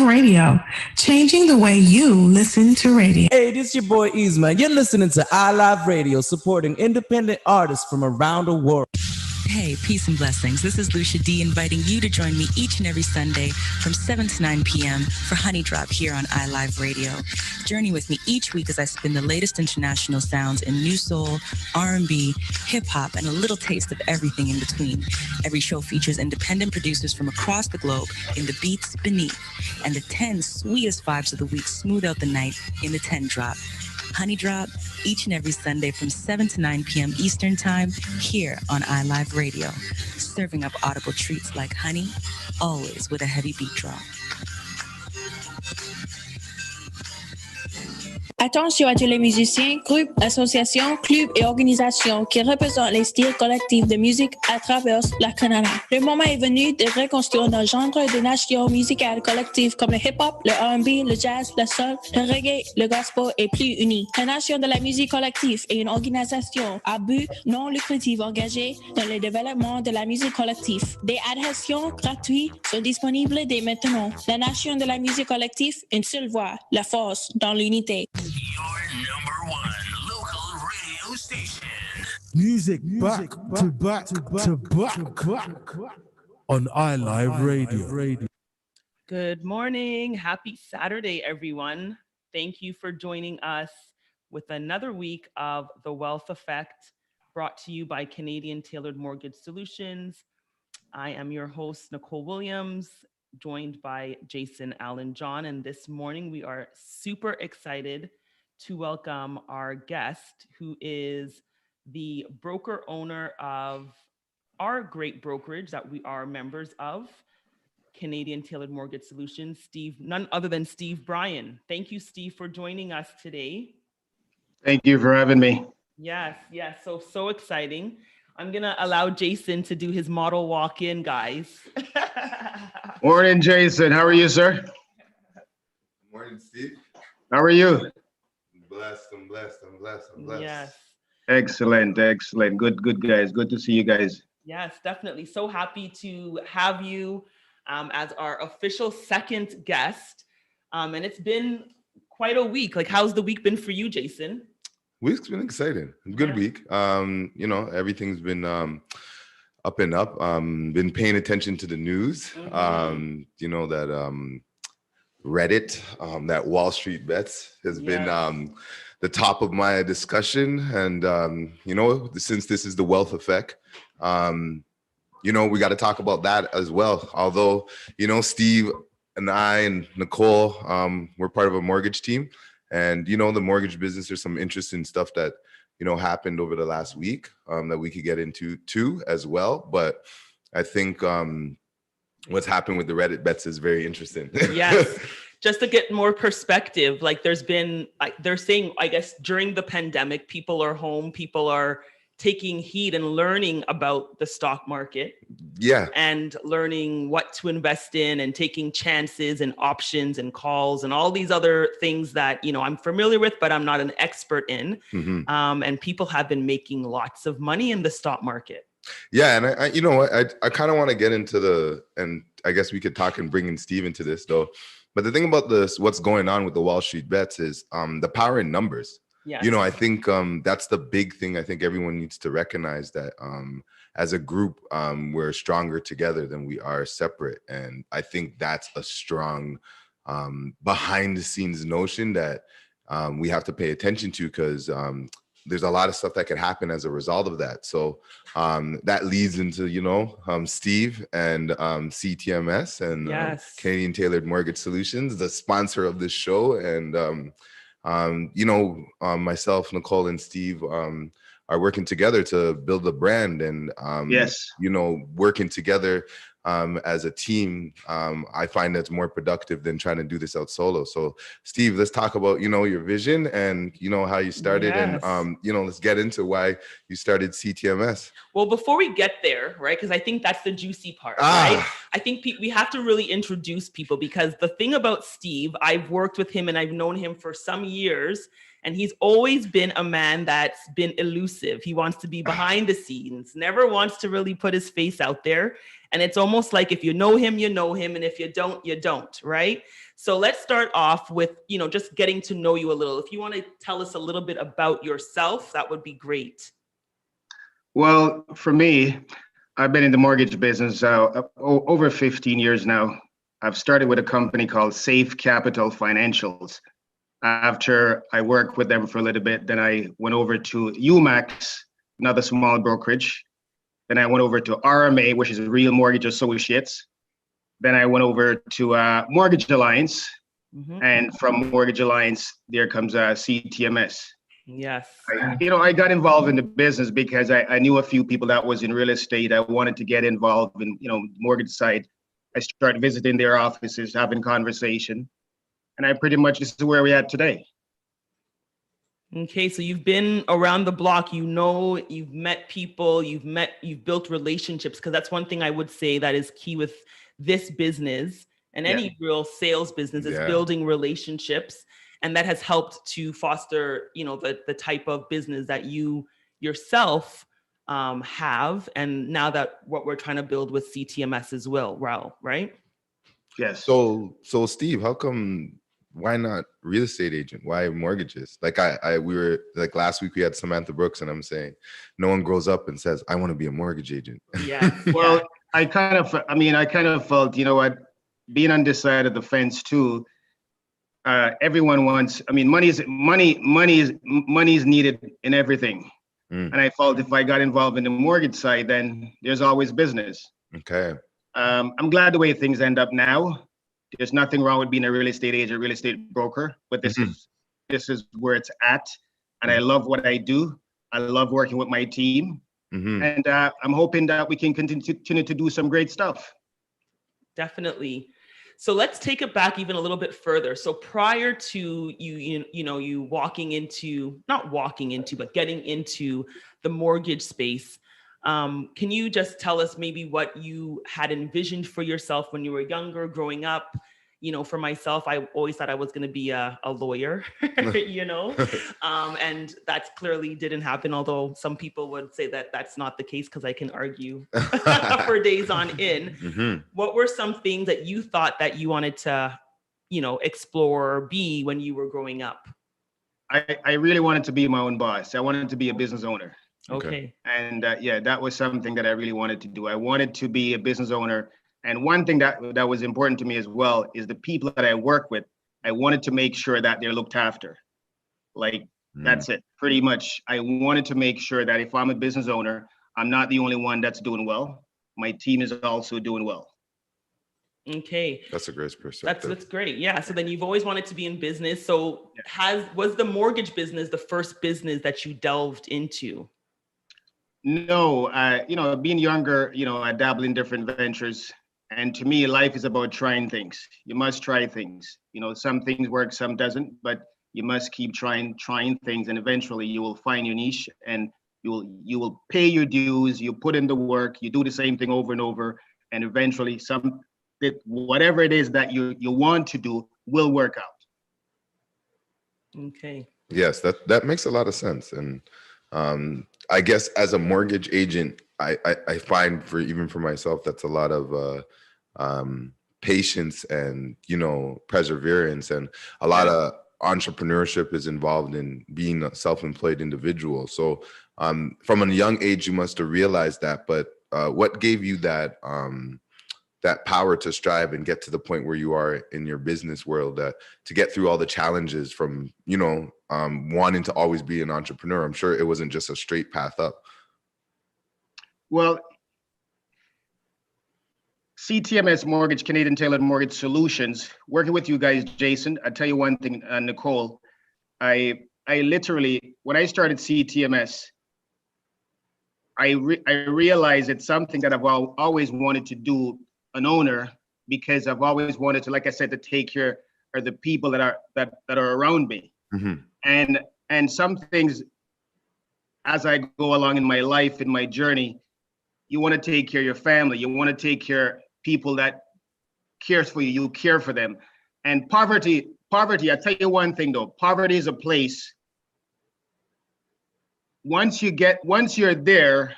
Radio, changing the way you listen to radio. Hey, this is your boy Isma. You're listening to iLive Radio, supporting independent artists from around the world. Hey, peace and blessings. This is Lucia D inviting you to join me each and every Sunday from 7 to 9 p.m. for Honey Drop here on iLive Radio. Journey with me each week as I spin the latest international sounds in new soul, R&B, hip-hop, and a little taste of everything in between. Every show features independent producers from across the globe in the beats beneath, and the 10 sweetest vibes of the week smooth out the night in the 10 Drop. Honey Drop, each and every Sunday from 7 to 9 p.m. Eastern Time, here on iLive Radio. Serving up audible treats like honey, always with a heavy beat drop. Attention à tous les musiciens, groupes, associations, clubs et organisations qui représentent les styles collectifs de musique à travers la Canada. Le moment est venu de reconstruire nos genres de nations musicales collectives comme le hip-hop, le R&B, le jazz, le soul, le reggae, le gospel et plus unis. La Nation de la musique collective est une organisation à but non lucratif engagée dans le développement de la musique collective. Des adhésions gratuites sont disponibles dès maintenant. La Nation de la musique collective, une seule voix, la force dans l'unité. Your number one local radio station. Music back to back to back on iLive Radio. Good morning. Happy Saturday, everyone. Thank you for joining us with another week of The Wealth Effect, brought to you by Canadian Tailored Mortgage Solutions. I am your host, Nicole Williams, joined by Jason Allen John. And this morning we are super excited to welcome our guest, who is the broker owner of our great brokerage that we are members of, Canadian Tailored Mortgage Solutions, none other than Steve Bryan. Thank you, Steve, for joining us today. Thank you for having me. Yes, so exciting. I'm gonna allow Jason to do his model walk-in, guys. Morning, Jason. How are you, sir? Morning, Steve. How are you? I'm blessed. Yes. Excellent. Good guys. Good to see you guys. Yes, definitely. So happy to have you as our official second guest. And it's been quite a week. Like, how's the week been for you, Jason? Week's been exciting. Good week. Everything's been up and up. Been paying attention to the news. That Reddit, that Wall Street Bets has been the top of my discussion. And, since this is the wealth effect, we got to talk about that as well. Although, Steve and I and Nicole, we're part of a mortgage team. And, the mortgage business, there's some interesting stuff that, happened over the last week that we could get into too as well. But I think what's happened with the Reddit bets is very interesting. Yes. Just to get more perspective, like there's been, they're saying, I guess, during the pandemic, people are home, people are taking heed and learning about the stock market. Yeah. And learning what to invest in and taking chances and options and calls and all these other things that, I'm familiar with, but I'm not an expert in. Mm-hmm. And people have been making lots of money in the stock market. Yeah. And I kind of want to get into and I guess we could talk and bring in Steve into this though. But the thing about what's going on with the Wall Street bets is the power in numbers. Yes. I think that's the big thing. I think everyone needs to recognize that as a group, we're stronger together than we are separate. And I think that's a strong behind the scenes notion that we have to pay attention to, because there's a lot of stuff that could happen as a result of that. So that leads into, Steve and CTMS and Canadian Tailored Mortgage Solutions, the sponsor of this show. And, myself, Nicole, and Steve are working together to build a brand. And, working together as a team, I find that's more productive than trying to do this out solo. So Steve, let's talk about, your vision and, how you started. Yes. And, let's get into why you started CTMS. Well, before we get there, right, because I think that's the juicy part, right? I think we have to really introduce people, because the thing about Steve, I've worked with him and I've known him for some years, and he's always been a man that's been elusive. He wants to be behind the scenes, never wants to really put his face out there. And it's almost like if you know him, you know him. And if you don't, you don't, right? So let's start off with, just getting to know you a little. If you want to tell us a little bit about yourself, that would be great. Well, for me, I've been in the mortgage business over 15 years now. I've started with a company called Safe Capital Financials. After I worked with them for a little bit, then I went over to UMAX, another small brokerage. Then I went over to RMA, which is Real Mortgage Associates. Then I went over to Mortgage Alliance. And from Mortgage Alliance, there comes CTMS. Yes. I got involved in the business because I knew a few people that was in real estate. I wanted to get involved in, mortgage side. I started visiting their offices, having conversation. And I pretty much, this is where we're at today. Okay, so you've been around the block, you've met people, you've built relationships, because that's one thing I would say that is key with this business and any real sales business is building relationships. And that has helped to foster, the type of business that you yourself have. And now that what we're trying to build with CTMS as well, right? Yes. So Steve, why not real estate agent? Why mortgages? Like we were like last week we had Samantha Brooks, and I'm saying no one grows up and says, I want to be a mortgage agent. Yeah. Well, I kind of felt, being on this side of the fence too, everyone wants, money is needed in everything. And I felt if I got involved in the mortgage side, then there's always business. Okay. I'm glad the way things end up now. There's nothing wrong with being a real estate agent, real estate broker, but this is where it's at. And I love what I do. I love working with my team. And I'm hoping that we can continue to do some great stuff. Definitely. So let's take it back even a little bit further. So prior to you getting into the mortgage space, can you just tell us maybe what you had envisioned for yourself when you were younger, growing up? For myself, I always thought I was going to be a lawyer, and that clearly didn't happen. Although some people would say that that's not the case, because I can argue for days on end. What were some things that you thought that you wanted to, explore or be when you were growing up? I really wanted to be my own boss. I wanted to be a business owner. Okay. And that was something that I really wanted to do. I wanted to be a business owner. And one thing that was important to me as well is the people that I work with. I wanted to make sure that they're looked after. That's it. Pretty much, I wanted to make sure that if I'm a business owner, I'm not the only one that's doing well. My team is also doing well. Okay. That's a great perspective. That's great. Yeah. So then you've always wanted to be in business. So was the mortgage business the first business that you delved into? No, being younger, I dabble in different ventures. And to me, life is about trying things. You must try things. Some things work, some doesn't, but you must keep trying things, and eventually you will find your niche, and you will pay your dues. You put in the work. You do the same thing over and over, and eventually whatever it is that you want to do will work out. Okay. Yes, that makes a lot of sense. And I guess as a mortgage agent, I find for myself, that's a lot of patience and, perseverance, and a lot of entrepreneurship is involved in being a self-employed individual. So from a young age, you must have realized that, but what gave you that power to strive and get to the point where you are in your business world, to get through all the challenges from, wanting to always be an entrepreneur? I'm sure it wasn't just a straight path up. Well, CTMS Mortgage, Canadian Tailored Mortgage Solutions, working with you guys, Jason, I'll tell you one thing, Nicole, I literally, when I started CTMS, I realized it's something that I've always wanted to do, an owner, because I've always wanted to, like I said, to take care of the people that are around me. And some things, as I go along in my life, in my journey, you want to take care of your family. You want to take care people that cares for you, you care for them. And poverty, I tell you one thing though, poverty is a place, once you're there,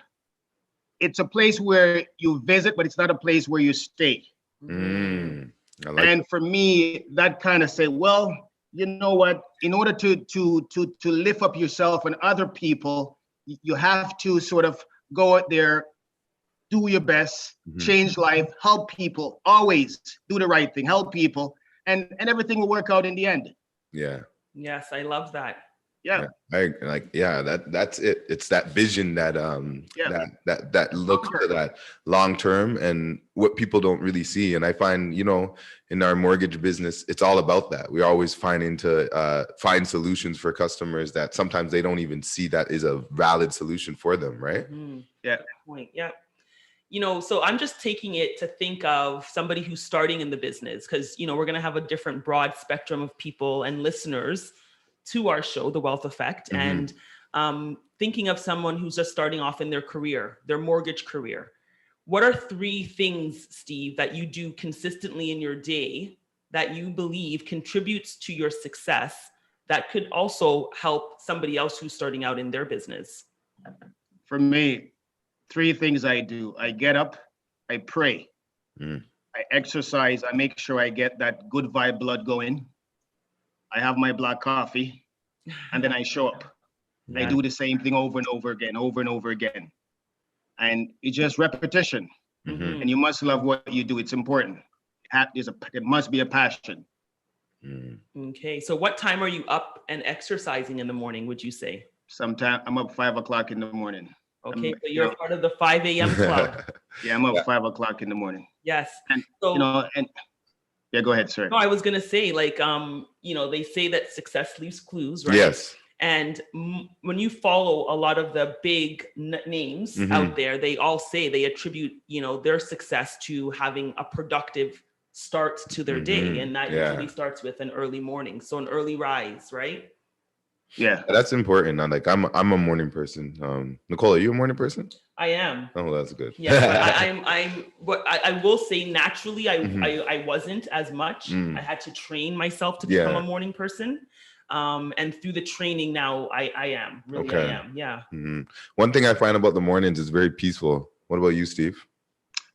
it's a place where you visit, but it's not a place where you stay. I like And for me, that kind of say, well, you know what? In order to lift up yourself and other people, you have to sort of go out there, do your best, change life, help people, always do the right thing, help people, and everything will work out in the end. Yeah. Yes, I love that. Yeah. I like, yeah, that's it. It's that vision that that look to that long term, and what people don't really see. And I find, you know, in our mortgage business, it's all about that. We're always finding to find solutions for customers that sometimes they don't even see that is a valid solution for them, right? Yeah. Point. Yeah. You know, so I'm just taking it to think of somebody who's starting in the business, because, you know, we're going to have a different broad spectrum of people and listeners to our show, The Wealth Effect. And thinking of someone who's just starting off in their career, their mortgage career. What are 3 things, Steve, that you do consistently in your day that you believe contributes to your success that could also help somebody else who's starting out in their business? For me, 3 things I do. I get up, I pray, I exercise, I make sure I get that good vibe blood going. I have my black coffee, and then I show up. I do the same thing over and over again. And it's just repetition. And you must love what you do. It's important. It must be a passion. Okay. So what time are you up and exercising in the morning, would you say? Sometimes I'm up 5 o'clock in the morning. Okay, so you're part of the 5 a.m. club. Yeah, I'm up 5 o'clock in the morning. Yes. And so, you know, and yeah, go ahead, sir. No, I was gonna say, like, you know, they say that success leaves clues, right? Yes. And when you follow a lot of the big names out there, they all say they attribute, you know, their success to having a productive start to their day, and that usually starts with an early morning, so an early rise, right? Yeah, that's important. I'm a morning person. Nicole, are you a morning person? I am. Oh, that's good. Yeah, but I will say naturally, I wasn't as much. I had to train myself to become a morning person. And through the training now, I am. Really, I am. Yeah. One thing I find about the mornings is very peaceful. What about you, Steve?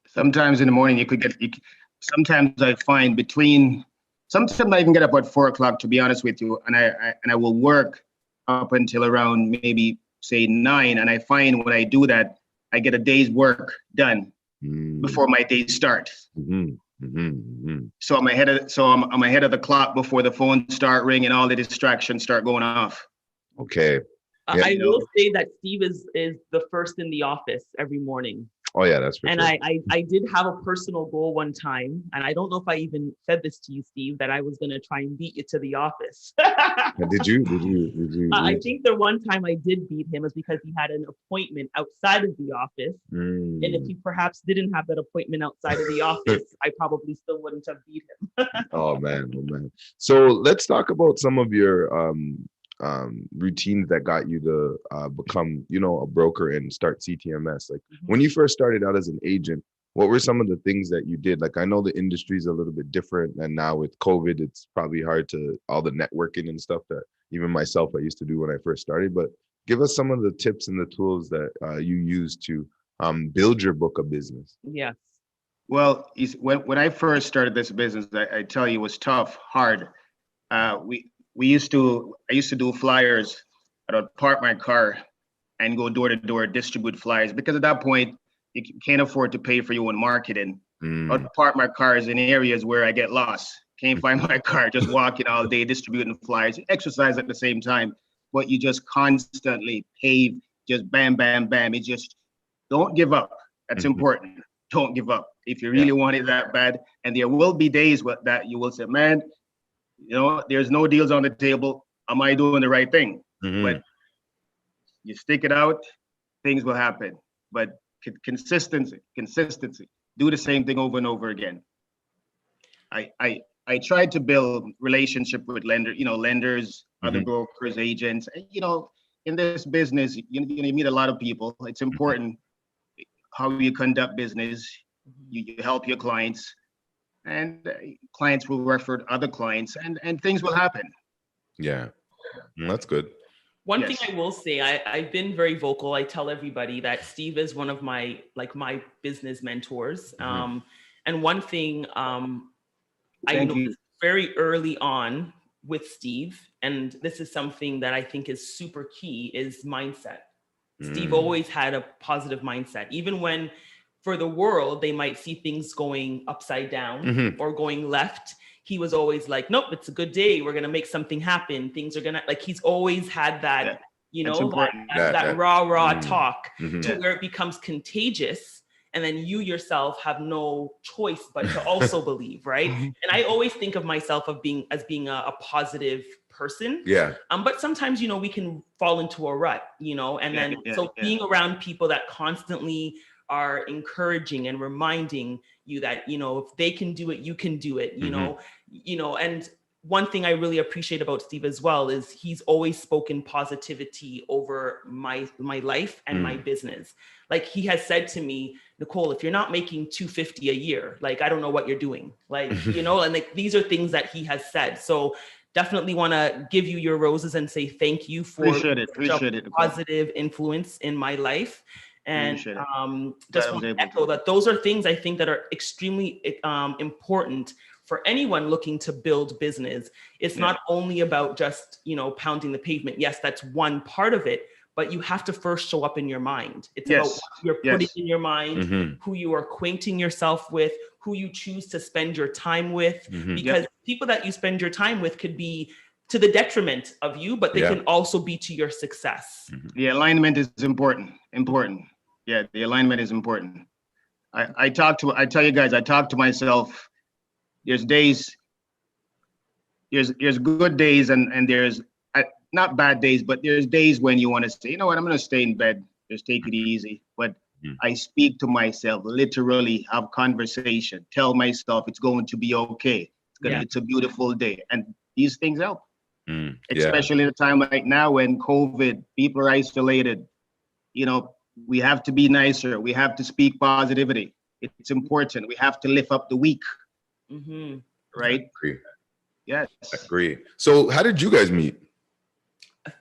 Sometimes in the morning sometimes I find sometimes I even get up at 4 o'clock, to be honest with you, and I will work up until around maybe say 9, and I find when I do that, I get a day's work done before my day starts. So I'm ahead of the clock before the phone start ringing, all the distractions start going off. Okay. I will say that Steve is the first in the office every morning. Oh yeah, that's for and sure. I did have a personal goal one time, and I don't know if I even said this to you, Steve, that I was going to try and beat you to the office. Did you? I think the one time I did beat him is because he had an appointment outside of the office. And if he perhaps didn't have that appointment outside of the office, I probably still wouldn't have beat him. Oh man. So let's talk about some of your routines that got you to become, you know, a broker and start CTMS. Like when you first started out as an agent, what were some of the things that you did? Like I know the industry is a little bit different, and now with COVID, it's probably hard to all the networking and stuff that even myself I used to do when I first started. But give us some of the tips and the tools that you use to build your book of business. Yes. Well, when I first started this business, I tell you, it was tough, hard. I used to do flyers. I'd park my car and go door to door, distribute flyers, because at that point you can't afford to pay for your own marketing. I'd park my cars in areas where I get lost, can't find my car, just walking all day, distributing flyers, exercise at the same time, but you just constantly pave, just bam, bam, bam. It just, don't give up. That's important. Don't give up. If you really want it that bad, and there will be days that you will say, man, you know, there's no deals on the table. Am I doing the right thing? But you stick it out, things will happen. But consistency. Do the same thing over and over again. I tried to build relationship with lenders, other brokers, agents. You know, in this business, you meet a lot of people. It's important how you conduct business. You help your clients, and clients will refer other clients, and things will happen. Yeah. That's good. One Yes. thing I will say, I've been very vocal. I tell everybody that Steve is one of my business mentors. And one thing I Thank you. noticed very early on with Steve, and this is something that I think is super key, is mindset. Steve always had a positive mindset, even when for the world they might see things going upside down or going left. He was always like, nope, it's a good day. We're going to make something happen. Things are going to, like, he's always had that, That's important. that rah talk Mhm. to where it becomes contagious. And then you yourself have no choice but to also believe, right? And I always think of myself as being a positive person. Yeah. But sometimes, we can fall into a rut, and then being around people that constantly are encouraging and reminding you that, if they can do it, you can do it, and one thing I really appreciate about Steve as well is he's always spoken positivity over my life and my business. Like, he has said to me, Nicole, if you're not making $250 a year, like, I don't know what you're doing. Like, and like, these are things that he has said. So definitely want to give you your roses and say thank you for Appreciate it, positive influence in my life. And Appreciate it. just want to echo that those are things I think that are extremely important for anyone looking to build business. It's not only about just, pounding the pavement. Yes, that's one part of it, but you have to first show up in your mind. It's about what you're putting in your mind, who you are acquainting yourself with, who you choose to spend your time with, because people that you spend your time with could be to the detriment of you, but they can also be to your success. The alignment is important. Yeah, the alignment is important. I tell you guys, I talk to myself. There's days, there's good days, and there's not bad days, but there's days when you want to say, you know what, I'm going to stay in bed, just take it easy. But I speak to myself, literally have conversation, tell myself it's going to be okay. It's a beautiful day. And these things help, especially at a time like now when COVID, people are isolated. We have to be nicer. We have to speak positivity. It's important. We have to lift up the weak. Right? Agree. Yes. Agree. So how did you guys meet?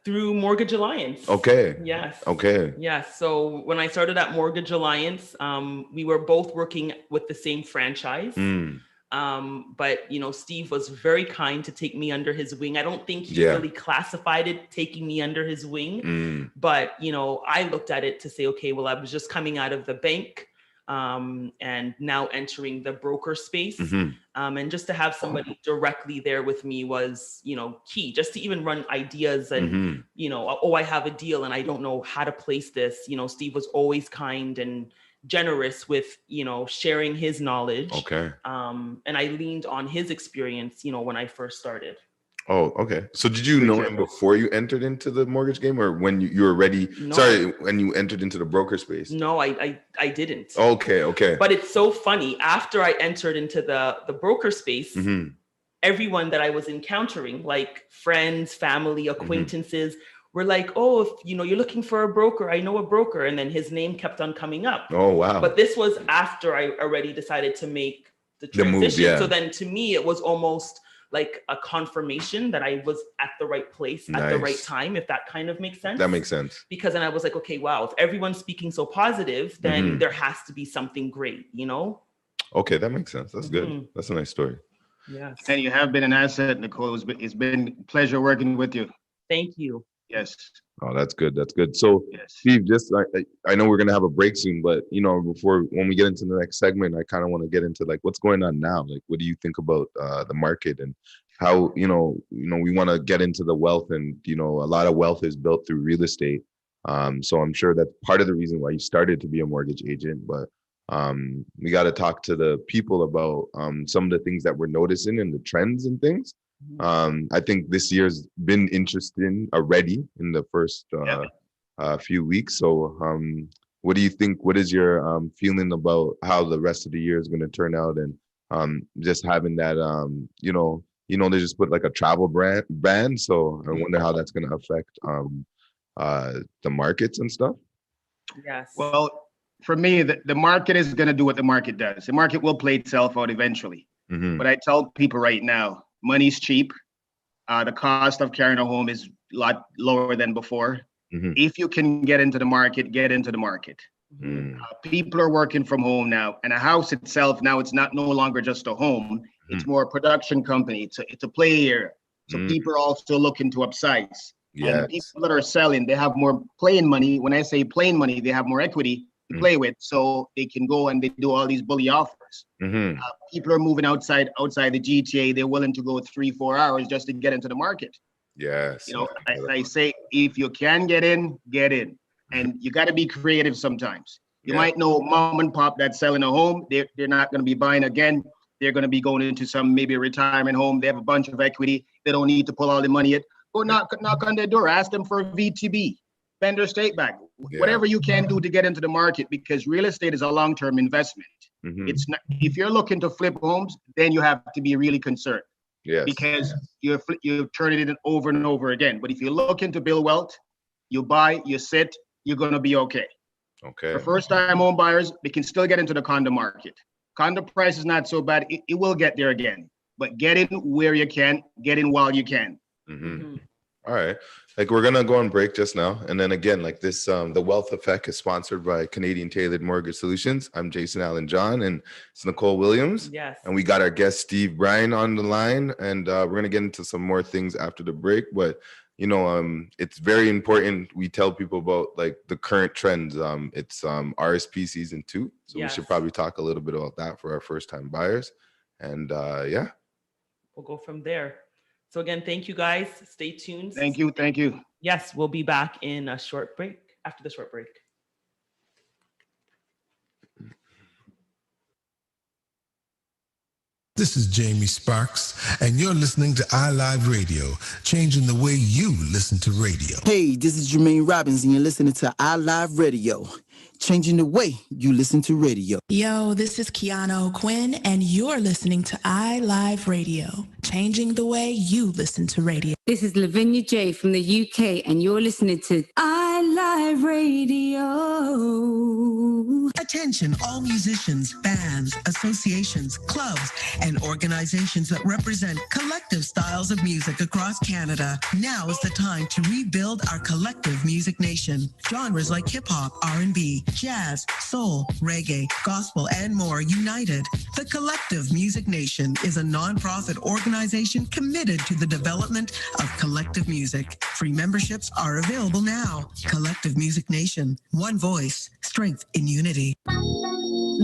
Through Mortgage Alliance. Okay. Yes. Okay. Yes. So when I started at Mortgage Alliance, we were both working with the same franchise. But Steve was very kind to take me under his wing. I don't think he really classified it taking me under his wing, but I looked at it to say, okay, well, I was just coming out of the bank, and now entering the broker space, and just to have somebody directly there with me was, key, just to even run ideas and, I have a deal and I don't know how to place this. Steve was always kind and generous with, sharing his knowledge. Okay. And I leaned on his experience, when I first started. Oh, okay. So did you know him before you entered into the mortgage game, or when you were ready? No. Sorry, when you entered into the broker space? No, I didn't. Okay. But it's so funny. After I entered into the broker space, everyone that I was encountering, like friends, family, acquaintances, were like, oh, if you're looking for a broker, I know a broker. And then his name kept on coming up. Oh, wow. But this was after I already decided to make the transition. The move, So then to me, it was almost like a confirmation that I was at the right place at the right time, if that kind of makes sense. That makes sense. Because then I was like, okay, wow, if everyone's speaking so positive, then there has to be something great, Okay, that makes sense. That's good. That's a nice story. Yes. And you have been an asset, Nicole. It's been a pleasure working with you. Thank you. Yes. Oh, that's good. That's good. So, Steve, just I know we're gonna have a break soon, but when we get into the next segment, I kind of want to get into like what's going on now. Like, what do you think about the market and how we want to get into the wealth, and a lot of wealth is built through real estate. So I'm sure that's part of the reason why you started to be a mortgage agent. But we got to talk to the people about some of the things that we're noticing and the trends and things. I think this year's been interesting already in the first few weeks. So what do you think? What is your feeling about how the rest of the year is going to turn out? And just having that, they just put like a travel ban. So I wonder how that's going to affect the markets and stuff. Yes. Well, for me, the market is going to do what the market does. The market will play itself out eventually. But I tell people right now, money's cheap. The cost of carrying a home is a lot lower than before. If you can get into the market, get into the market. People are working from home now, and a house itself now, it's not no longer just a home. It's more a production company. It's a play area. So people are also looking to upsize. And people that are selling, they have more playing money. When I say playing money, they have more equity to play with, so they can go and they do all these bully offers. People are moving outside the GTA. They're willing to go 3-4 hours just to get into the market. Yes. You know, I say, if you can get in, and you got to be creative sometimes. You might know mom and pop that's selling a home. They're not going to be buying again. They're going to be going into some maybe a retirement home. They have a bunch of equity. They don't need to pull all the money in. Go knock on their door. Ask them for a VTB, vendor state back, whatever you can do to get into the market, because real estate is a long-term investment. It's not, if you're looking to flip homes, then you have to be really concerned. Because you're turning it over and over again. But if you're looking to build wealth, you buy, you sit, you're going to be okay. For first-time home buyers, they can still get into the condo market. Condo price is not so bad. It will get there again. But get in where you can, get in while you can. All right. Like, we're going to go on break just now. And then again, like this, the Wealth Effect is sponsored by Canadian Tailored Mortgage Solutions. I'm Jason Allen John, and it's Nicole Williams. Yes. And we got our guest, Steve Bryan, on the line. And we're going to get into some more things after the break. But, you know, it's very important we tell people about like the current trends. It's RSP season 2. So we should probably talk a little bit about that for our first-time buyers. And we'll go from there. So again, thank you guys. Stay tuned. Thank you. Yes, we'll be back in a short break, after the short break. This is Jamie Sparks, and you're listening to iLive Radio, changing the way you listen to radio. Hey, this is Jermaine Robbins, and you're listening to iLive Radio, changing the way you listen to radio. Yo, this is Keanu Quinn, and you're listening to iLive Radio, changing the way you listen to radio. This is Lavinia J from the UK, and you're listening to iLive Radio. Attention, all musicians, bands, associations, clubs, and organizations that represent collective styles of music across Canada. Now is the time to rebuild our collective music nation. Genres like hip-hop, R&B, jazz, soul, reggae, gospel, and more united. The Collective Music Nation is a non-profit organization committed to the development of collective music. Free memberships are available now. Collective Music Nation, one voice, strength in unity.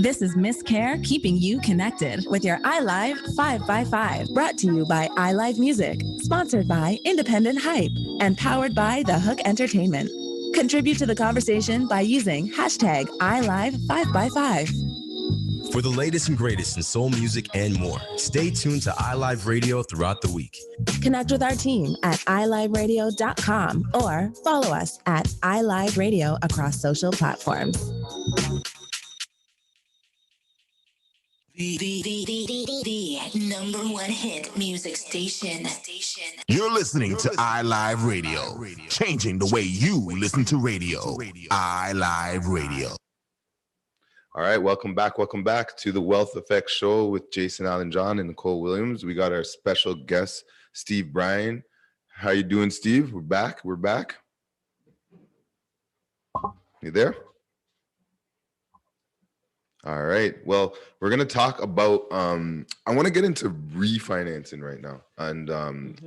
This is Miss Care, keeping you connected with your iLive 5x5, brought to you by iLive Music, sponsored by Independent Hype, and powered by The Hook Entertainment. Contribute to the conversation by using hashtag iLive5x5. For the latest and greatest in soul music and more, stay tuned to iLive Radio throughout the week. Connect with our team at iliveradio.com or follow us at iLive Radio across social platforms. The number one hit music station. You're listening to iLive Radio, changing the way you listen to radio. iLive Radio. All right, welcome back to the Wealth Effect Show with Jason Allen John and Nicole Williams. We got our special guest, Steve Bryan. How you doing, Steve? We're back. You there? All right. Well, we're going to talk about, I want to get into refinancing right now. And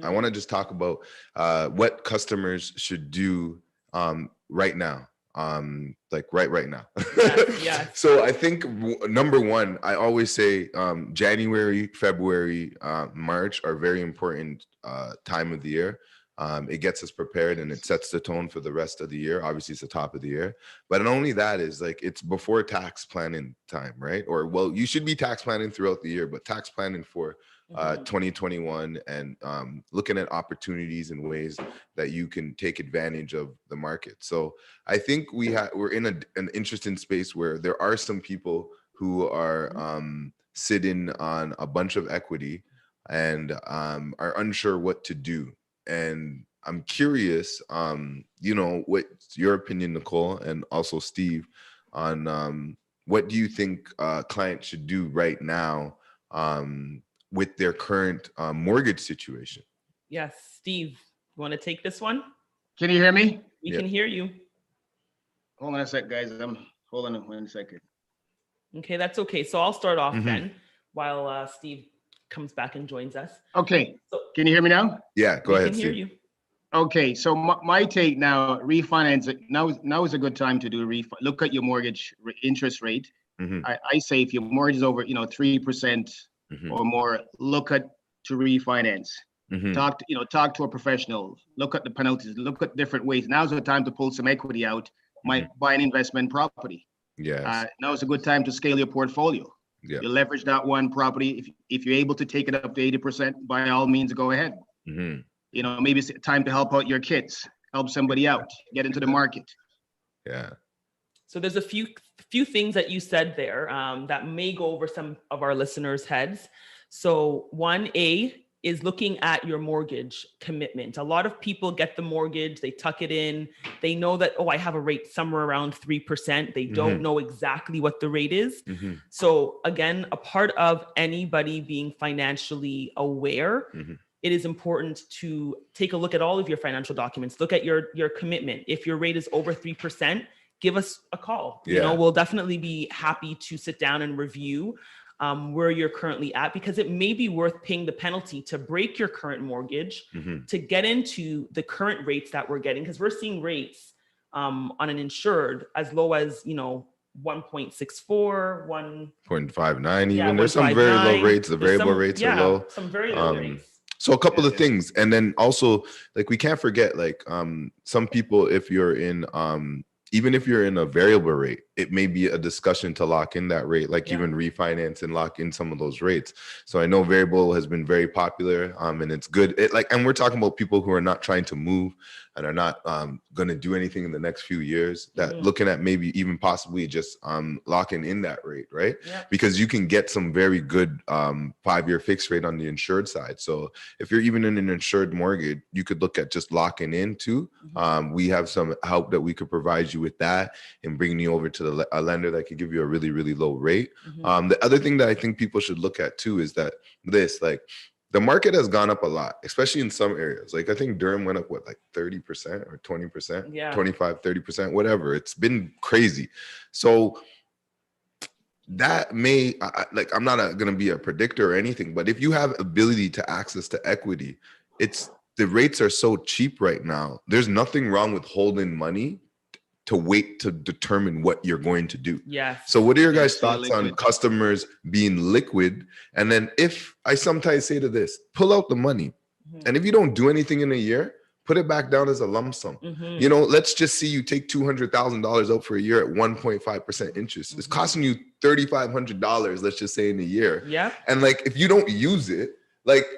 I want to just talk about what customers should do right now. Like right now. Yes. So I think number one, I always say January, February, March are very important time of the year. It gets us prepared and it sets the tone for the rest of the year. Obviously, it's the top of the year, but not only that is like it's before tax planning time, right? Or well, you should be tax planning throughout the year, but tax planning for 2021 and looking at opportunities and ways that you can take advantage of the market. So I think we're in an interesting space where there are some people who are sitting on a bunch of equity and are unsure what to do. And I'm curious, what's your opinion, Nicole, and also Steve, on what do you think clients should do right now with their current mortgage situation? Yes, Steve, you want to take this one? Can you hear me? We can hear you. Hold on a sec, guys. Hold on 1 second. Okay, that's okay. So I'll start off then while Steve comes back and joins us. Okay. So, can you hear me now? Yeah, go ahead, Steve. We can hear you. Okay, so my take now, refinance. Now is a good time to do look at your mortgage interest rate. I say if your mortgage is over 3% or more, look at to refinance. Talk to a professional. Look at the penalties. Look at different ways. Now's the time to pull some equity out. Might buy an investment property. Yes. Now is a good time to scale your portfolio. Yeah. You leverage that one property. If you're able to take it up to 80%, by all means, go ahead. Maybe it's time to help out your kids, help somebody out, get into the market. Yeah. So there's a few things that you said there that may go over some of our listeners' heads. So 1A is looking at your mortgage commitment. A lot of people get the mortgage, they tuck it in, they know that, I have a rate somewhere around 3%. They don't know exactly what the rate is. So again, a part of anybody being financially aware, it is important to take a look at all of your financial documents. Look at your commitment. If your rate is over 3%, give us a call. We'll definitely be happy to sit down and review where you're currently at, because it may be worth paying the penalty to break your current mortgage to get into the current rates that we're getting, because we're seeing rates on an insured as low as 1.64, 1.59 even. There's some very low rates. The variable rates are low. Some very low rates. So a couple of things, and then also we can't forget some people, if you're in even if you're in a variable rate, it may be a discussion to lock in that rate, even refinance and lock in some of those rates. So I know variable has been very popular, and it's good. And we're talking about people who are not trying to move and are not going to do anything in the next few years, that looking at maybe even possibly just locking in that rate, right? Yeah. Because you can get some very good 5-year fixed rate on the insured side. So if you're even in an insured mortgage, you could look at just locking in too. We have some help that we could provide you with that and bringing you over to a lender that could give you a really, really low rate. The other thing that I think people should look at too is that the market has gone up a lot, especially in some areas. I think Durham went up, 30% or 20%, 25, 30%, whatever. It's been crazy. So that may, I'm not going to be a predictor or anything, but if you have ability to access to equity, the rates are so cheap right now. There's nothing wrong with holding money to wait to determine what you're going to do. Yes. So what are your guys' thoughts on customers being liquid? And then if I sometimes say to this, pull out the money. And if you don't do anything in a year, put it back down as a lump sum. Let's just see you take $200,000 out for a year at 1.5% interest. It's costing you $3,500, let's just say, in a year. Yeah. And if you don't use it,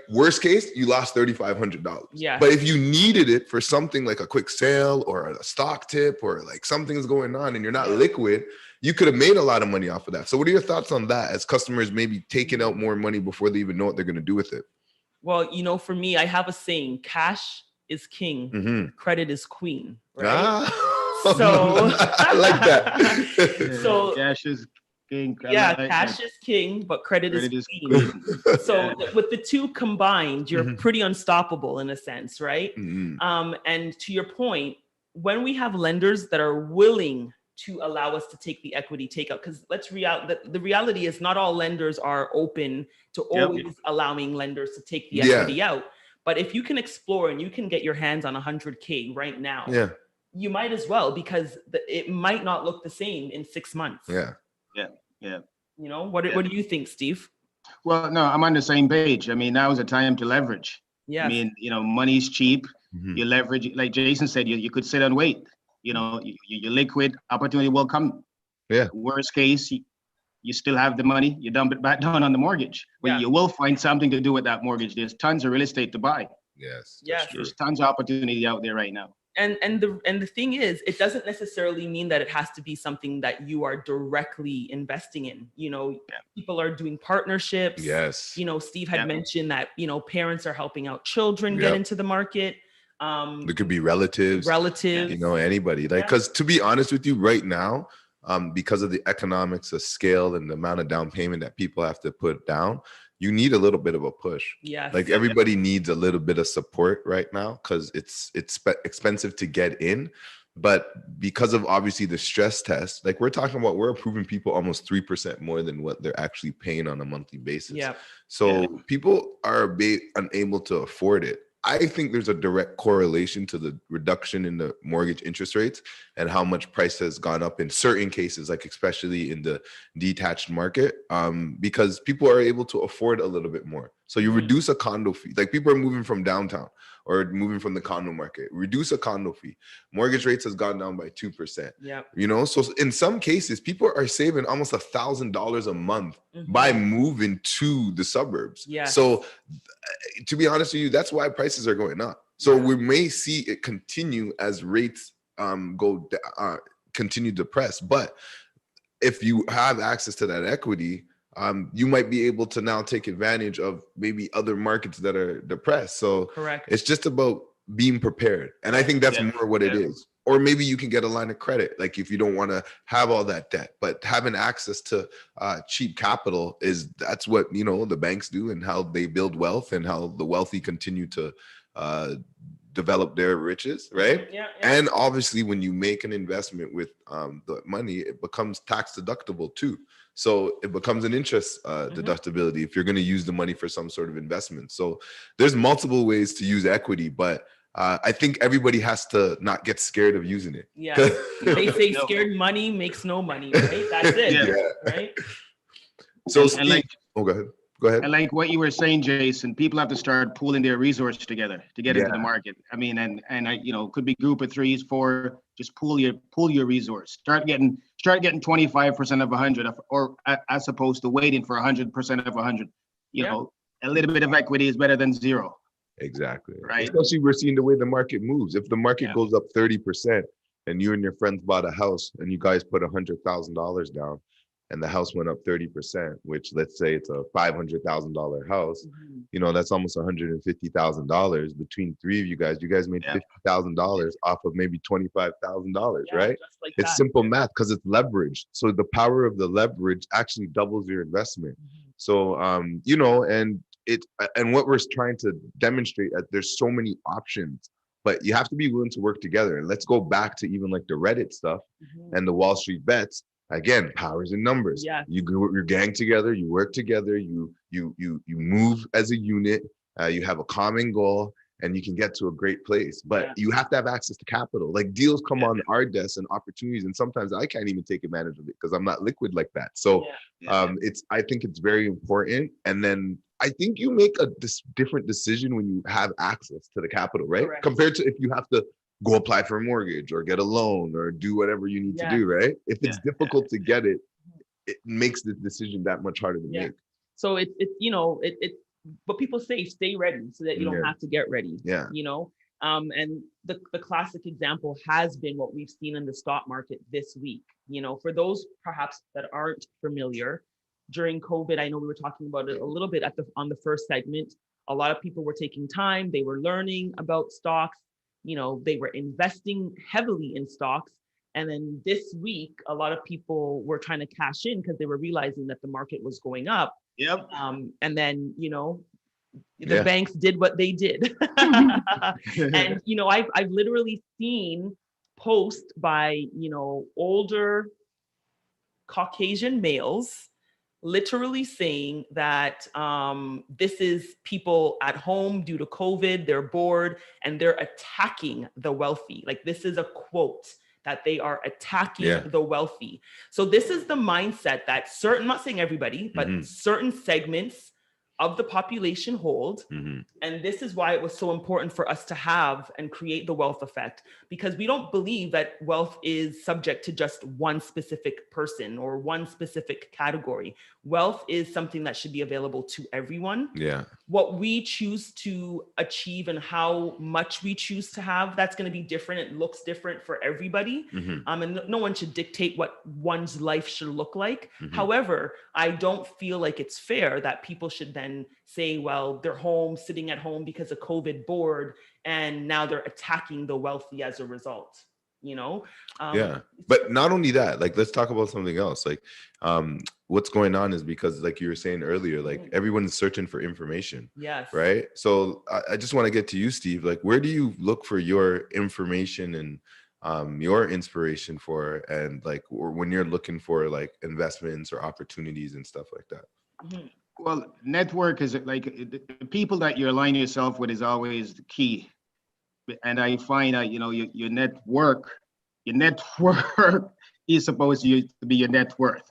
worst case, you lost $3,500. Yeah. But if you needed it for something like a quick sale or a stock tip or something's going on and you're not liquid, you could have made a lot of money off of that. So what are your thoughts on that as customers maybe taking out more money before they even know what they're going to do with it? Well, for me, I have a saying, cash is king, credit is queen, right? So I like that. So cash is king. Cash is king, but credit is queen. So with the two combined, you're pretty unstoppable in a sense, right? And to your point, when we have lenders that are willing to allow us to take the equity takeout, because the reality is not all lenders are open to always allowing lenders to take the equity out. But if you can explore and you can get your hands on 100K right now, you might as well, because it might not look the same in 6 months. Yeah. What do you think, Steve? Well, no, I'm on the same page. I mean, now is the time to leverage. Yeah. I mean, money's cheap. You leverage, like Jason said, you could sit and wait. You're liquid, opportunity will come. Yeah. Worst case, you still have the money, you dump it back down on the mortgage. But you will find something to do with that mortgage. There's tons of real estate to buy. Yes. There's tons of opportunity out there right now. And the thing is, it doesn't necessarily mean that it has to be something that you are directly investing in. People are doing partnerships. Yes. Steve had mentioned that, parents are helping out children get into the market. There could be relatives, anybody. Because to be honest with you, right now, because of the economics of scale and the amount of down payment that people have to put down, you need a little bit of a push. Yes. Like everybody needs a little bit of support right now because it's expensive to get in. But because of obviously the stress test, like we're talking about, we're approving people almost 3% more than what they're actually paying on a monthly basis. Yeah. So people are unable to afford it. I think there's a direct correlation to the reduction in the mortgage interest rates and how much price has gone up in certain cases, like especially in the detached market, because people are able to afford a little bit more. So you reduce a condo fee, like people are moving from downtown or moving from the condo market, reduce a condo fee. Mortgage rates has gone down by 2%. Yeah. You know, so in some cases, people are saving almost $1,000 a month by moving to the suburbs. Yeah. So to be honest with you, that's why prices are going up. So we may see it continue as rates continue to depress. But if you have access to that equity, you might be able to now take advantage of maybe other markets that are depressed. So correct. It's just about being prepared. And I think that's more what it is. Or maybe you can get a line of credit, like if you don't want to have all that debt, but having access to cheap capital that's what, you know, the banks do and how they build wealth and how the wealthy continue to develop their riches, right? Yeah. And obviously when you make an investment with the money, it becomes tax deductible too. So it becomes an interest deductibility if you're going to use the money for some sort of investment. So there's multiple ways to use equity, but I think everybody has to not get scared of using it. Yeah. They say scared money makes no money, right? That's it. Right. So Steve, go ahead. Go ahead. And like what you were saying, Jason, people have to start pooling their resources together to get into the market. I mean, and I, you know, could be group of 3s, 4, just pool your resource. Start getting 25% of 100, or as opposed to waiting for 100% of 100. You know, a little bit of equity is better than zero. Exactly. Right. Especially we're seeing the way the market moves. If the market goes up 30% and you and your friends bought a house and you guys put $100,000 down and the house went up 30%, which let's say it's a $500,000 house, you know, that's almost $150,000 between 3 of you guys. You guys made $50,000 off of maybe $25,000, right? Like it's simple math because it's leverage. So the power of the leverage actually doubles your investment. So, you know, and what we're trying to demonstrate that there's so many options, but you have to be willing to work together. And let's go back to even like the Reddit stuff and the Wall Street bets. Again, powers in numbers. Yeah. You gang together, you work together, you move as a unit, you have a common goal, and you can get to a great place. But you have to have access to capital. Like deals come on our desk and opportunities, and sometimes I can't even take advantage of it because I'm not liquid like that. So I think it's very important. And then I think you make a different decision when you have access to the capital, right? Correct. Compared to if you have to go apply for a mortgage or get a loan or do whatever you need to do, right? If it's difficult to get it, it makes the decision that much harder to make. So it's you know, but people say stay ready so that you don't have to get ready. Yeah. You know, and the classic example has been what we've seen in the stock market this week. You know, for those perhaps that aren't familiar, during COVID, I know we were talking about it a little bit on the first segment. A lot of people were taking time, they were learning about stocks. You know, they were investing heavily in stocks. And then this week, a lot of people were trying to cash in because they were realizing that the market was going up. Yep. And then, you know, the banks did what they did. And, you know, I've literally seen posts by, you know, older Caucasian males literally saying that this is people at home due to COVID, they're bored and they're attacking the wealthy. Like this is a quote that they are attacking the wealthy. So this is the mindset that I'm not saying everybody, but certain segments of the population hold. And this is why it was so important for us to have and create the wealth effect, because we don't believe that wealth is subject to just one specific person or one specific category. Wealth is something that should be available to everyone. Yeah. What we choose to achieve and how much we choose to have, that's going to be different. It looks different for everybody. And no one should dictate what one's life should look like. However, I don't feel like it's fair that people should then say, well, they're home, sitting at home because of COVID bored, and now they're attacking the wealthy as a result. Yeah, but not only that, like, let's talk about something else. Like, what's going on is because, like you were saying earlier, like everyone's searching for information. Yes. Right. So I just want to get to you, Steve. Like, where do you look for your information and your inspiration for, and like, or when you're looking for like investments or opportunities and stuff like that? Well, network is like the people that you align yourself with is always the key. And I find out, your network is supposed to be your net worth,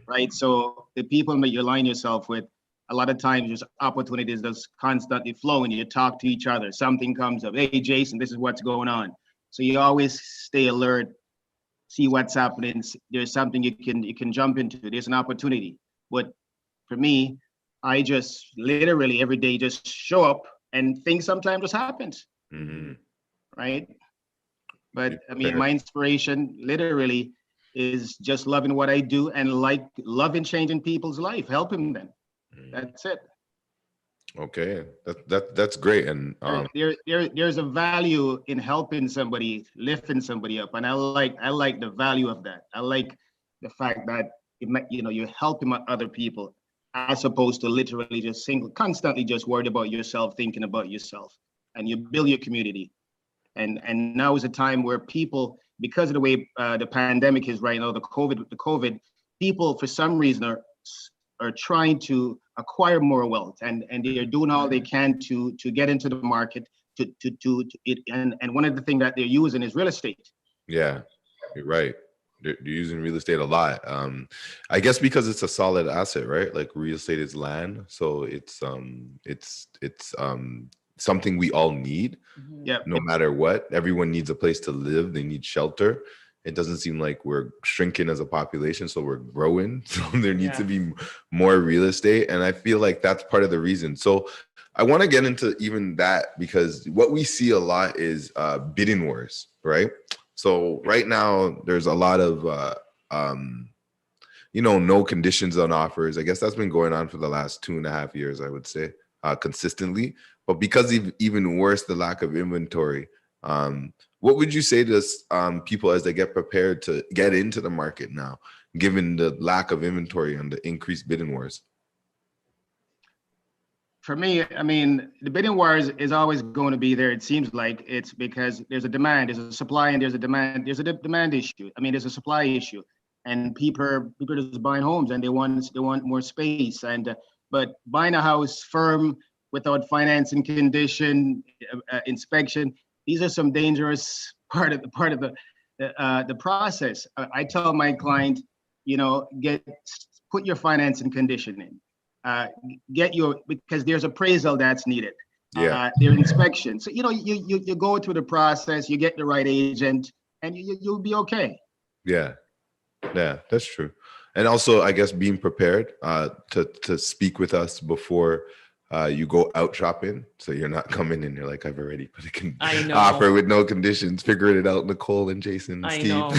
right? So the people that you align yourself with, a lot of times there's opportunities that's constantly flowing. You talk to each other, something comes up. Hey, Jason, this is what's going on. So you always stay alert, see what's happening. There's something you can jump into. There's an opportunity. But for me, I just literally every day just show up, and things sometimes just happens. Right? But I mean, my inspiration literally is just loving what I do and like loving changing people's life, helping them. That's it. Okay, that's great. And there's a value in helping somebody, lifting somebody up, and I like the value of that. I like the fact that you're helping other people, as opposed to literally just constantly just worried about yourself, thinking about yourself, and you build your community. And now is a time where people, because of the way the pandemic is right now, the COVID, people for some reason are trying to acquire more wealth, and they're doing all they can to get into the market to it. And one of the things that they're using is real estate. Yeah, you're right. They're using real estate a lot. I guess because it's a solid asset, right? Like real estate is land, so it's something we all need. Yeah. No matter what, everyone needs a place to live. They need shelter. It doesn't seem like we're shrinking as a population, so we're growing. So there needs to be more real estate, and I feel like that's part of the reason. So I want to get into even that, because what we see a lot is bidding wars, right? So right now there's a lot of no conditions on offers. I guess that's been going on for the last 2.5 years, I would say, consistently. But because even worse, the lack of inventory. What would you say to people as they get prepared to get into the market now, given the lack of inventory and the increased bidding wars? For me, I mean, the bidding wars is always going to be there. It seems like it's because there's a demand, there's a supply, and there's a demand. There's a demand issue. I mean, there's a supply issue, and people are just buying homes, and they want more space. And but buying a house firm without financing condition, inspection, these are some dangerous part of the process. I tell my client, put your financing condition in. Because there's appraisal that's needed. There's inspection. So you go through the process, you get the right agent, and you'll be okay. Yeah, that's true. And also, I guess being prepared to speak with us before you go out shopping, so you're not coming in. You're like, I've already put an offer with no conditions. Figuring it out, Nicole and Jason. And Steve. I know.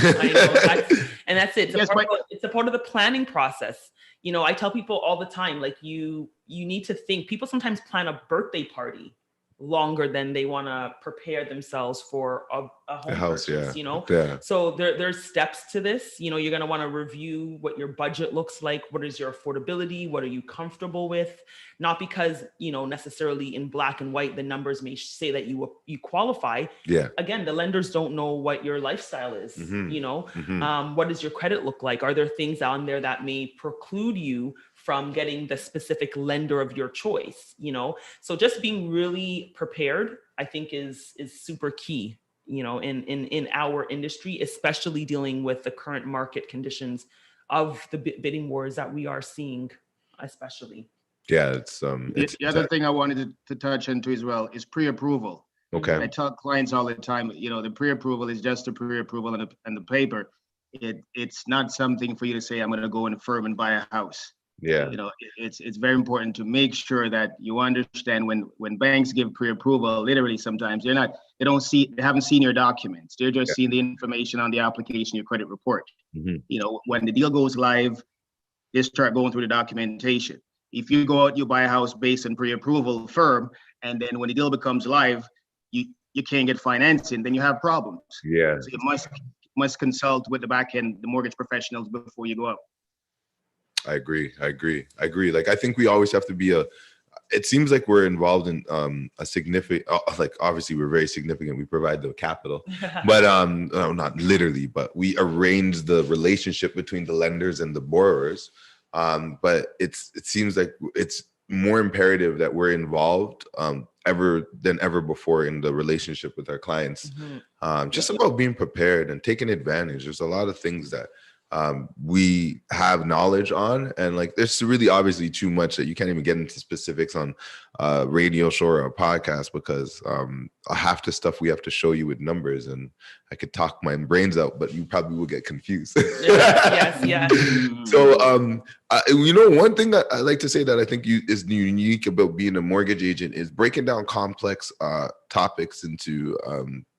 That's it. It's a part of the planning process. I tell people all the time, like you need to think. People sometimes plan a birthday party longer than they want to prepare themselves for a home house, purchase, So there's steps to this. You're going to want to review what your budget looks like. What is your affordability? What are you comfortable with? Not because, necessarily in black and white, the numbers may say that you qualify. Yeah. Again, the lenders don't know what your lifestyle is. What does your credit look like? Are there things on there that may preclude you from getting the specific lender of your choice? So just being really prepared, I think is super key, in our industry, especially dealing with the current market conditions of the bidding wars that we are seeing, especially. Yeah, it's the other thing I wanted to touch into as well is pre-approval. Okay. I tell clients all the time, the pre-approval is just a pre-approval and the paper. It's not something for you to say, I'm going to go in a firm and buy a house. Yeah. It's very important to make sure that you understand when banks give pre-approval, literally sometimes they haven't seen your documents. They're just seeing the information on the application, your credit report. When the deal goes live, they start going through the documentation. If you go out, you buy a house based on pre-approval firm, and then when the deal becomes live, you can't get financing, then you have problems. Yeah. So you must consult with the back end, the mortgage professionals before you go out. I agree. Like, I think we always have to be it seems like we're involved in a significant, like, obviously we're very significant. We provide the capital, but no, not literally, but we arrange the relationship between the lenders and the borrowers. But it seems like it's more imperative that we're involved ever than ever before in the relationship with our clients. Just about being prepared and taking advantage. There's a lot of things that we have knowledge on, and like, there's really obviously too much that you can't even get into specifics on a radio show or a podcast, because half the stuff we have to show you with numbers, and I could talk my brains out, but you probably will get confused. Yes. So one thing that I like to say that I think is unique about being a mortgage agent is breaking down complex topics into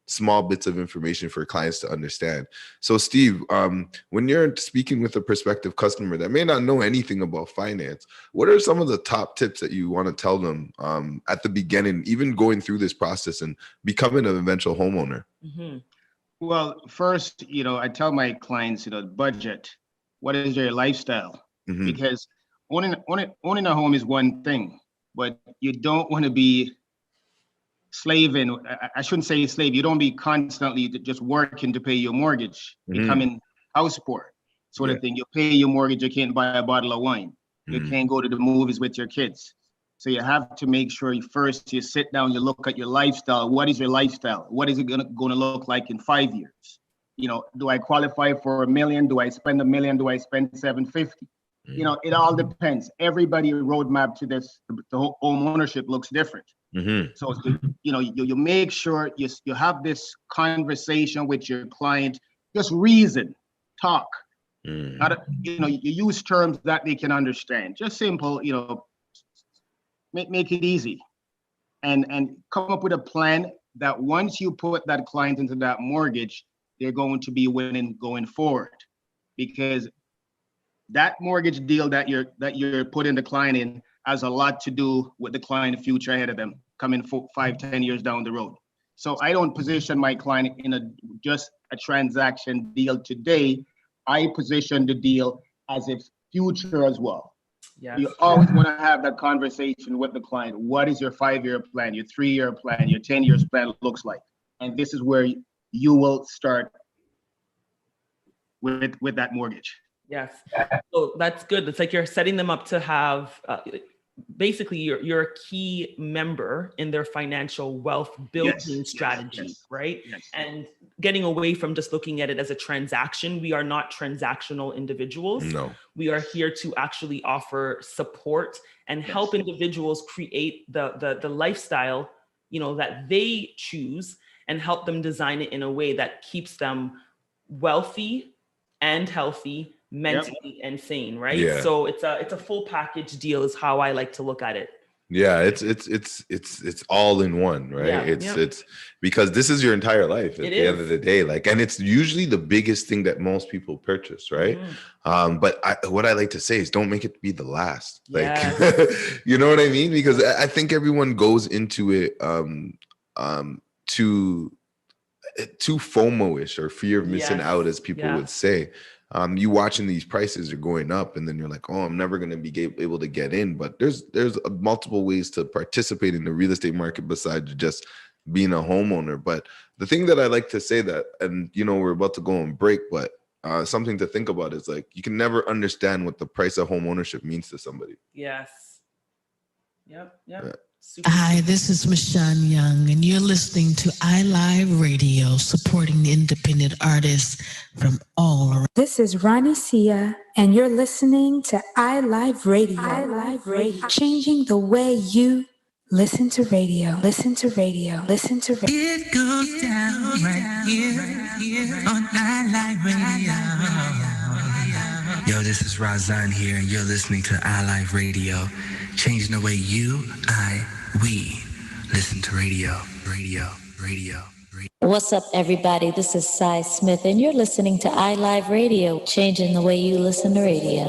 small bits of information for clients to understand. So Steve, when you're speaking with a prospective customer that may not know anything about finance, what are some of the top tips that you want to tell them at the beginning, even going through this process and becoming an eventual homeowner? Well, first, I tell my clients, budget. What is your lifestyle? Because owning a home is one thing, but you don't want to be slaving. I shouldn't say slave. You don't be constantly just working to pay your mortgage, becoming house poor sort of thing. You pay your mortgage, you can't buy a bottle of wine. You can't go to the movies with your kids. So you have to make sure you sit down, you look at your lifestyle. What is your lifestyle? What is it going to look like in 5 years? Do I qualify for $1 million? Do I spend $1 million? Do I spend $750? It all depends. Everybody roadmap to this, the home ownership looks different. So, you make sure you have this conversation with your client, just reason, talk. Not, you use terms that they can understand. Just simple, make it easy, and come up with a plan that once you put that client into that mortgage, they're going to be winning going forward, because that mortgage deal that you're putting the client in has a lot to do with the client future ahead of them, coming 5-10 years down the road. So I don't position my client in just a transaction deal today. I position the deal as its future as well. Yes. You always want to have that conversation with the client. What is your 5-year plan, your 3-year plan, your 10 years plan looks like? And this is where you will start with that mortgage. Yes. So that's good. It's like you're setting them up to have basically you're a key member in their financial wealth building strategy, right? Yes. And getting away from just looking at it as a transaction. We are not transactional individuals. No. We are here to actually offer support and help individuals create the lifestyle, that they choose, and help them design it in a way that keeps them wealthy and healthy, mentally and sane, right? Yeah. So it's a full package deal is how I like to look at it. Yeah, it's all in one, right? Yeah. It's because this is your entire life at the end of the day, like, and it's usually the biggest thing that most people purchase, right? But what I like to say is, don't make it be the last. Like, you know what I mean? Because I think everyone goes into it too FOMO-ish, or fear of missing out, as people would say. You watching these prices are going up, and then you're like, oh, I'm never going to be able to get in. But there's multiple ways to participate in the real estate market besides just being a homeowner. But the thing that I like to say that, and we're about to go on break, but something to think about is, like, you can never understand what the price of home ownership means to somebody. Yes. Yep. Hi, this is Michonne Young, and you're listening to iLive Radio, supporting the independent artists from all around. This is Ronnie Sia, and you're listening to iLive Radio. iLive Radio, changing the way you listen to radio. Listen to radio. Listen to radio. It goes down right here on iLive Radio. Yo, this is Razan here, and you're listening to iLive Radio, changing the way we listen to radio. What's up, everybody? This is Cy Smith, and you're listening to iLive Radio, changing the way you listen to radio.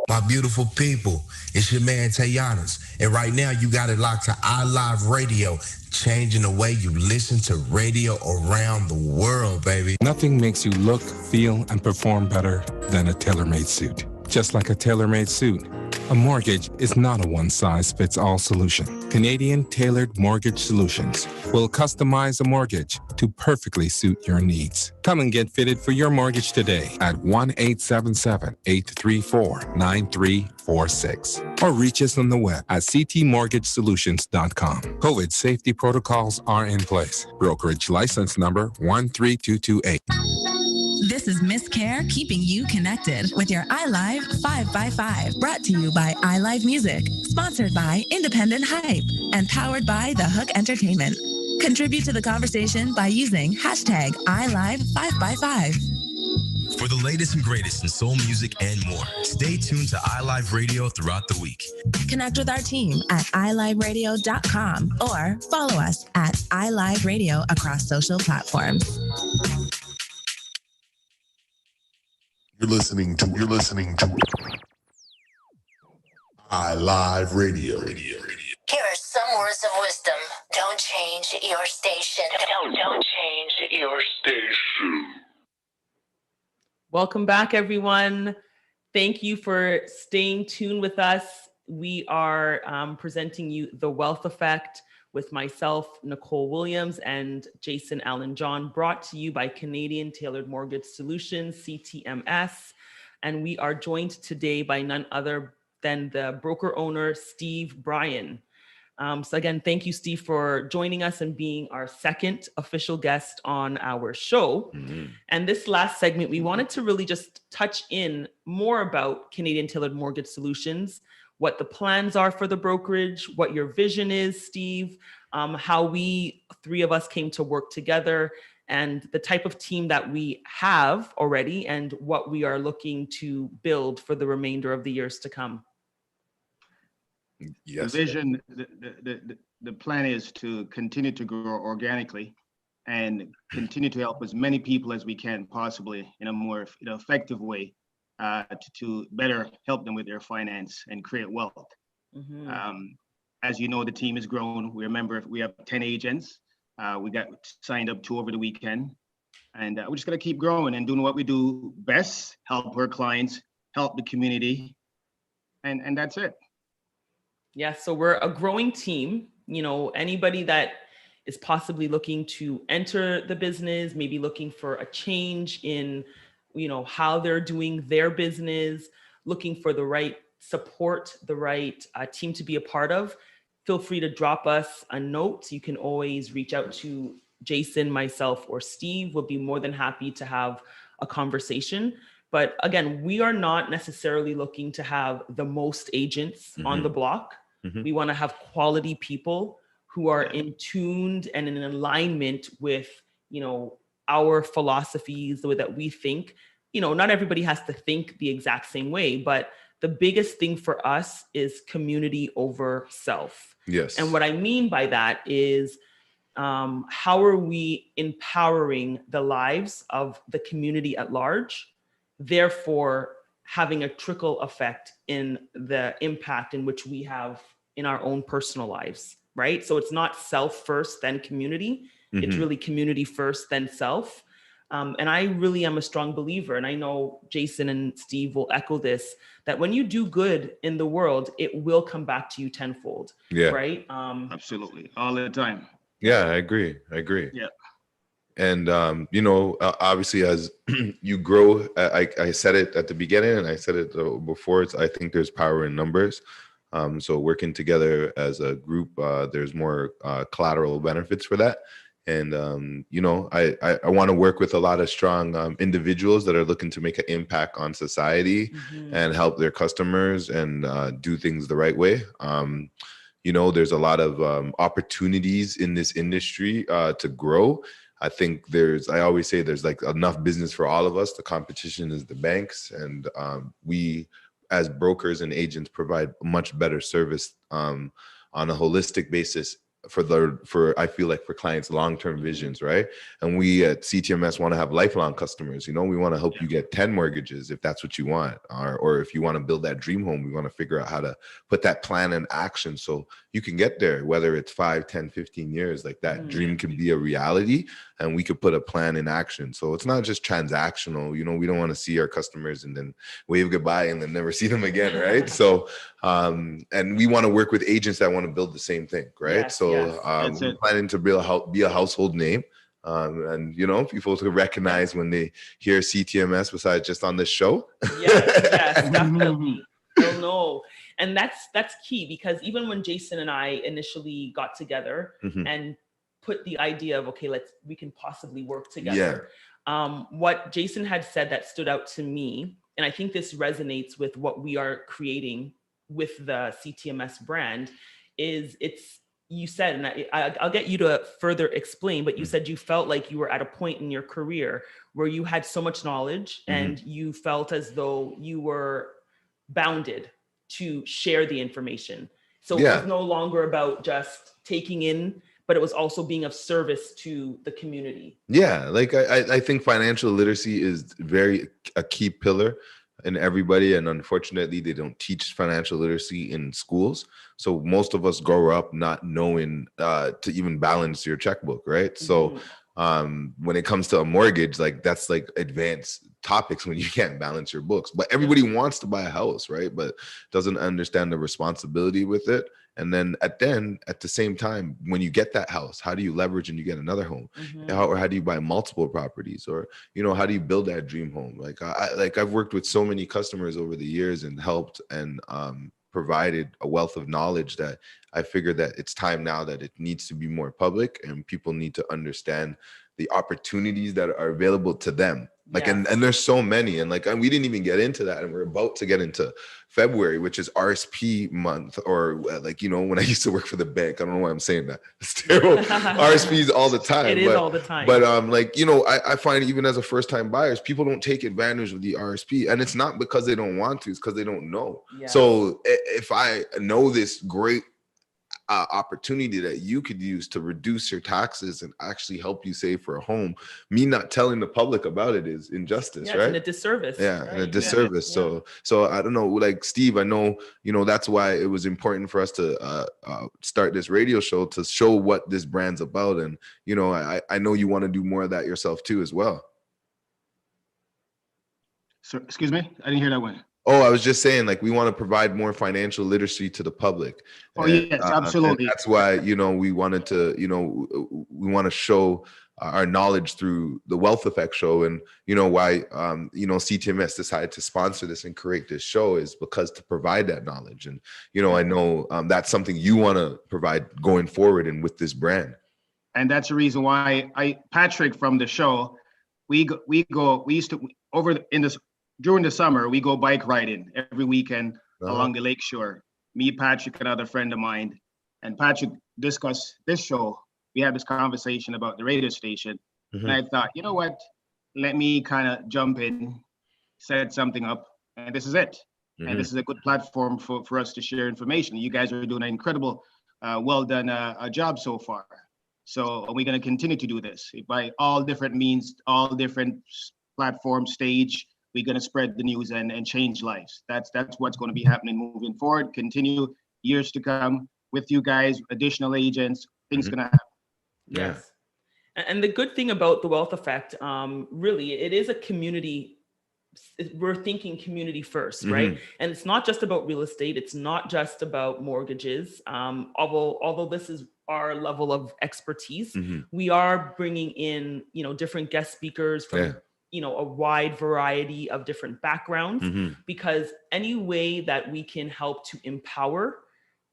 My beautiful people, it's your man Tayanas, and right now you got it locked to iLive Radio, changing the way you listen to radio around the world, baby. Nothing makes you look, feel, and perform better than a tailor-made suit. Just like a tailor-made suit, a mortgage is not a one-size-fits-all solution. Canadian Tailored Mortgage Solutions will customize a mortgage to perfectly suit your needs. Come and get fitted for your mortgage today at 1-877-834-9346 or reach us on the web at ctmortgagesolutions.com. COVID safety protocols are in place. Brokerage license number 13228. This is Miss Care keeping you connected with your iLive 5x5. Brought to you by iLive Music, sponsored by Independent Hype, and powered by The Hook Entertainment. Contribute to the conversation by using hashtag iLive5x5. For the latest and greatest in soul music and more, stay tuned to iLive Radio throughout the week. Connect with our team at iliveradio.com or follow us at iLive Radio across social platforms. You're listening to iLive Radio. Here are some words of wisdom. Don't change your station. Don't change your station. Welcome back, everyone. Thank you for staying tuned with us. We are presenting you The Wealth Effect with myself, Nicole Williams, and Jason Allen John, brought to you by Canadian Tailored Mortgage Solutions, CTMS. And we are joined today by none other than the broker owner, Steve Bryan. So again, thank you, Steve, for joining us and being our second official guest on our show. Mm-hmm. And this last segment, we wanted to really just touch in more about Canadian Tailored Mortgage Solutions, what the plans are for the brokerage, what your vision is, Steve, how we three of us came to work together, and the type of team that we have already and what we are looking to build for the remainder of the years to come. Yes. The vision, the plan is to continue to grow organically and continue to help as many people as we can possibly in a more effective way to better help them with their finance and create wealth. Mm-hmm. As you know, the team has grown. We have 10 agents. We got signed up 2 over the weekend. And we're just going to keep growing and doing what we do best, help our clients, help the community. And that's it. Yeah, so we're a growing team. You know, anybody that is possibly looking to enter the business, maybe looking for a change in, you know, how they're doing their business, looking for the right support, the right team to be a part of, feel free to drop us a note. You can always reach out to Jason, myself, or Steve. We'll be more than happy to have a conversation. But again, we are not necessarily looking to have the most agents mm-hmm. on the block. Mm-hmm. We want to have quality people who are in tuned and in alignment with, you know, our philosophies, the way that we think. You know, not everybody has to think the exact same way, but the biggest thing for us is community over self. Yes. And what I mean by that is, how are we empowering the lives of the community at large, therefore having a trickle effect in the impact in which we have in our own personal lives, right? So it's not self first, then community. Mm-hmm. It's really community first, then self. And I really am a strong believer, and I know Jason and Steve will echo this, that when you do good in the world, it will come back to you tenfold. Yeah. Right? Absolutely. All the time. Yeah, I agree. Yeah. And, you know, obviously as you grow, I said it at the beginning and I said it before, I think there's power in numbers. So working together as a group, there's more collateral benefits for that. And, you know, I want to work with a lot of strong individuals that are looking to make an impact on society mm-hmm. and help their customers and do things the right way. You know, there's a lot of opportunities in this industry to grow. I think I always say there's like enough business for all of us. The competition is the banks, and we as brokers and agents provide much better service on a holistic basis I feel like for clients' long-term visions, right? And we at CTMS want to have lifelong customers. You know, we want to help you get 10 mortgages if that's what you want, or if you want to build that dream home, we want to figure out how to put that plan in action so you can get there, whether it's 5, 10, 15 years, like that dream can be a reality and we could put a plan in action. So it's not just transactional. You know, we don't want to see our customers and then wave goodbye and then never see them again, right? So and we want to work with agents that want to build the same thing, right? We're planning to be a household name. And you know, people to recognize when they hear CTMS besides just on this show. Yes, definitely. They'll know. And that's key, because even when Jason and I initially got together and put the idea of, okay, we can possibly work together. What Jason had said that stood out to me, and I think this resonates with what we are creating with the CTMS brand, is you said, and I'll get you to further explain, but you said you felt like you were at a point in your career where you had so much knowledge and you felt as though you were bounded to share the information. So it was no longer about just taking in, but it was also being of service to the community. Yeah, like I think financial literacy is a key pillar in everybody, and unfortunately they don't teach financial literacy in schools. So most of us grow up not knowing to even balance your checkbook, right? So when it comes to a mortgage, like that's like advanced topics when you can't balance your books. But everybody wants to buy a house, right? But doesn't understand the responsibility with it. And then at the same time, when you get that house, how do you leverage and you get another home? Or how do you buy multiple properties? Or, you know, how do you build that dream home? Like I've worked with so many customers over the years and helped and provided a wealth of knowledge that I figured that it's time now that it needs to be more public and people need to understand the opportunities that are available to them. Like, and there's so many, and like, and we didn't even get into that, and we're about to get into February, which is RSP month, or like, you know, when I used to work for the bank, I don't know why I'm saying that. It's terrible. RSPs all the time. It is all the time. But like, you know, I find even as a first-time buyers, people don't take advantage of the RSP, and it's not because they don't want to, it's because they don't know. So if I know this great opportunity that you could use to reduce your taxes and actually help you save for a home, me not telling the public about it is injustice, right? And a disservice. And a disservice. So I don't know, like Steve, I know, you know, that's why it was important for us to start this radio show to show what this brand's about. And, you know, I know you want to do more of that yourself too, as well. So, excuse me, I didn't hear that one. Oh, I was just saying, like, we want to provide more financial literacy to the public. Yes, absolutely. And that's why, you know, we wanted to, you know, we want to show our knowledge through the Wealth Effect show. And, you know, why, you know, CTMS decided to sponsor this and create this show is because to provide that knowledge. And, you know, I know that's something you want to provide going forward and with this brand. And that's the reason why Patrick from the show, we used to, during the summer, we go bike riding every weekend along the lakeshore. Me, Patrick, another friend of mine, and Patrick discussed this show. We had this conversation about the radio station. And I thought, you know what? Let me kind of jump in, set something up, and this is it. And this is a good platform for us to share information. You guys are doing an incredible, well done job so far. So we're going to continue to do this by all different means, all different platforms, stage. We're going to spread the news and change lives. That's what's going to be happening moving forward. Continue years to come with you guys, additional agents, things going to happen. Yes. And the good thing about the Wealth Effect, really, it is a community. We're thinking community first, right? And it's not just about real estate. It's not just about mortgages. Although this is our level of expertise, we are bringing in, you know, different guest speakers from you know, a wide variety of different backgrounds, because any way that we can help to empower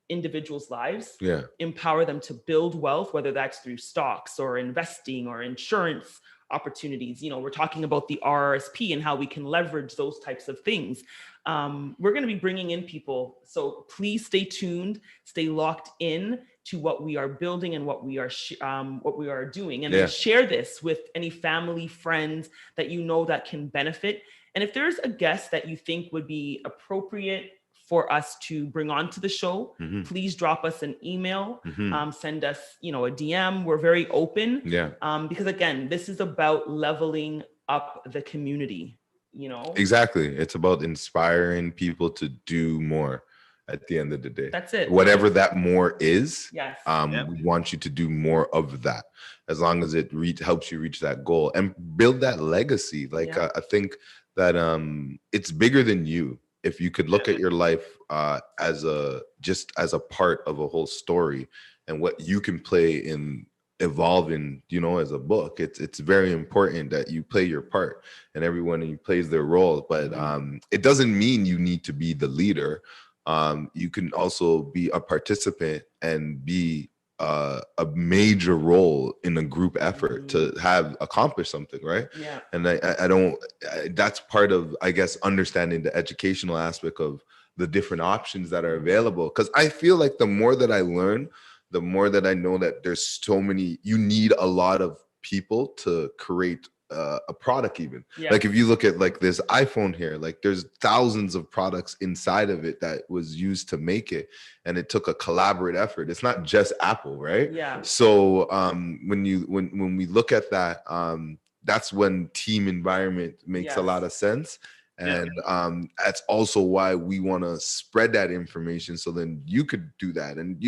individuals' lives, empower them to build wealth, whether that's through stocks or investing or insurance opportunities. You know, we're talking about the RRSP and how we can leverage those types of things. We're going to be bringing in people. So please stay tuned, stay locked in to what we are building and what we are doing, and then share this with any family, friends that you know that can benefit. And if there's a guest that you think would be appropriate for us to bring onto the show, please drop us an email, send us, a DM. We're very open. Yeah. Because again, this is about leveling up the community, Exactly. It's about inspiring people to do more at the end of the day. That's it. Whatever that more is, yes. We want you to do more of that, as long as it helps you reach that goal and build that legacy. Like, I think that it's bigger than you. If you could look at your life as a part of a whole story and what you can play in evolving, as a book, it's very important that you play your part and everyone plays their role. But it doesn't mean you need to be the leader. You can also be a participant and be a major role in a group effort to have accomplished something, right? Yeah. And that's part of, I guess, understanding the educational aspect of the different options that are available. Because I feel like the more that I learn, the more that I know that there's so many, you need a lot of people to create a product even. Yeah. Like if you look at like this iPhone here, like there's thousands of products inside of it that was used to make it, and it took a collaborative effort. It's not just Apple, right? Yeah. So when we look at that, that's when team environment makes a lot of sense. And that's also why we want to spread that information, so then you could do that. And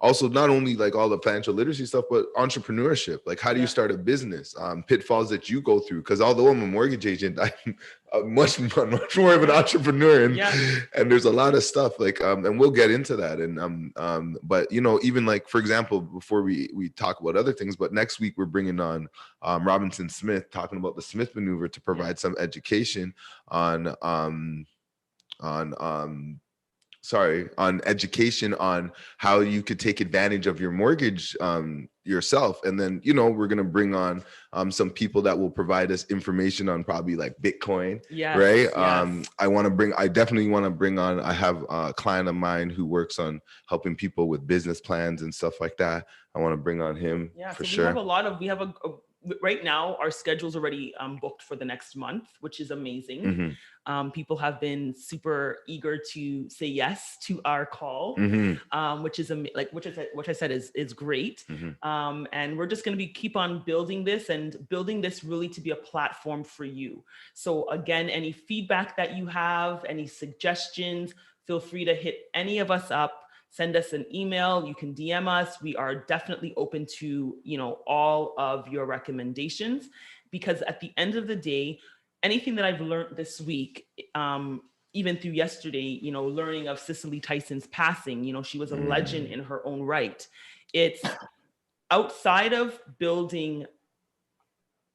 also not only like all the financial literacy stuff, but entrepreneurship. Like, how do you start a business? Pitfalls that you go through. Because although I'm a mortgage agent, I'm much more of an entrepreneur, and there's a lot of stuff like and we'll get into that. And but even like, for example, before we talk about other things, but next week we're bringing on Robinson Smith, talking about the Smith maneuver, to provide some education on education on how you could take advantage of your mortgage yourself. And then we're going to bring on some people that will provide us information on probably like Bitcoin. Yes, right. yes. I definitely want to bring on, I have a client of mine who works on helping people with business plans and stuff like that. I want to bring on him for sure. Right now, our schedule's already booked for the next month, which is amazing. People have been super eager to say yes to our call, which I said is great. And we're just going to keep on building this really to be a platform for you. So again, any feedback that you have, any suggestions, feel free to hit any of us up. Send us an email. You can DM us. We are definitely open to, all of your recommendations, because at the end of the day, anything that I've learned this week, even through yesterday, learning of Cicely Tyson's passing, she was a legend in her own right. It's outside of building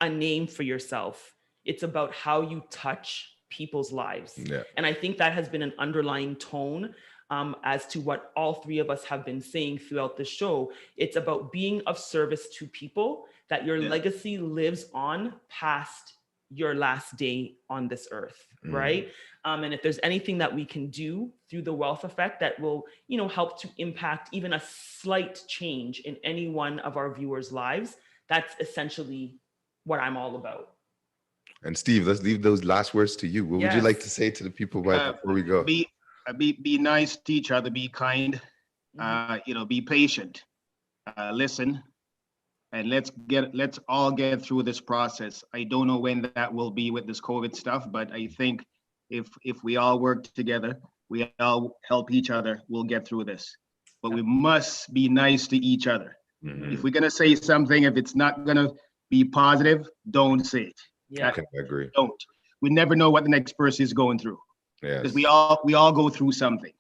a name for yourself. It's about how you touch people's lives. Yeah. And I think that has been an underlying tone as to what all three of us have been saying throughout the show. It's about being of service to people, that your legacy lives on past your last day on this earth, right? And if there's anything that we can do through the wealth effect that will, help to impact even a slight change in any one of our viewers' lives, that's essentially what I'm all about. And Steve, let's leave those last words to you. What would you like to say to the people before we go? Be nice to each other, be kind, be patient, listen, and let's all get through this process. I don't know when that will be with this COVID stuff, but I think if we all work together, we all help each other, we'll get through this. But we must be nice to each other. If we're gonna say something, if it's not gonna be positive, don't say it. Yeah, I agree. Don't. We never know what the next person is going through. Yes. Because we all go through something.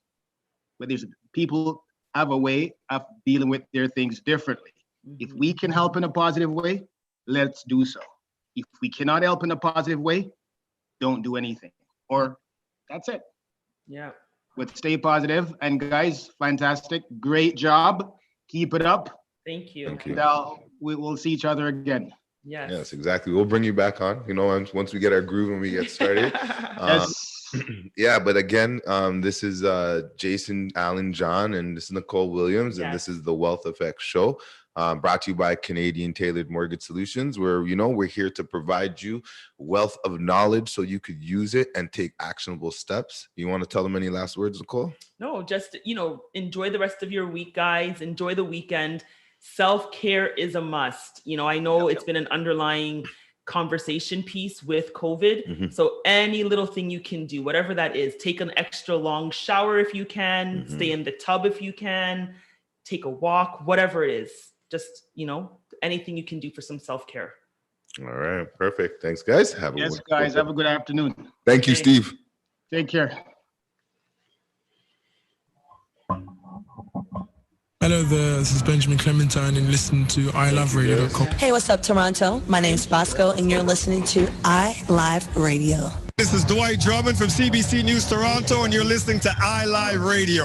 But there's people have a way of dealing with their things differently. If we can help in a positive way, let's do so. If we cannot help in a positive way, don't do anything. Or that's it. Yeah. But stay positive. And guys, fantastic. Great job. Keep it up. Thank you. Thank you. And we will see each other again. Yes, exactly. We'll bring you back on, once we get our groove and we get started. Yeah, but again, this is Jason Allen John, and this is Nicole Williams, and this is the Wealth Effect Show. brought to you by Canadian Tailored Mortgage Solutions, where, we're here to provide you wealth of knowledge so you could use it and take actionable steps. You want to tell them any last words, Nicole? No, just, enjoy the rest of your week, guys. Enjoy the weekend. Self-care is a must. I know it's been an underlying conversation piece with COVID. So any little thing you can do, whatever that is, take an extra long shower if you can, stay in the tub if you can, take a walk, whatever it is. Just, anything you can do for some self-care. All right. Perfect. Thanks, guys. Have a good afternoon. Thank you, Steve. Take care. Hello there, this is Benjamin Clementine and listen to iLoveRadio.com. Hey, what's up, Toronto? My name's Bosco and you're listening to iLive Radio. This is Dwight Drummond from CBC News Toronto and you're listening to iLive Radio.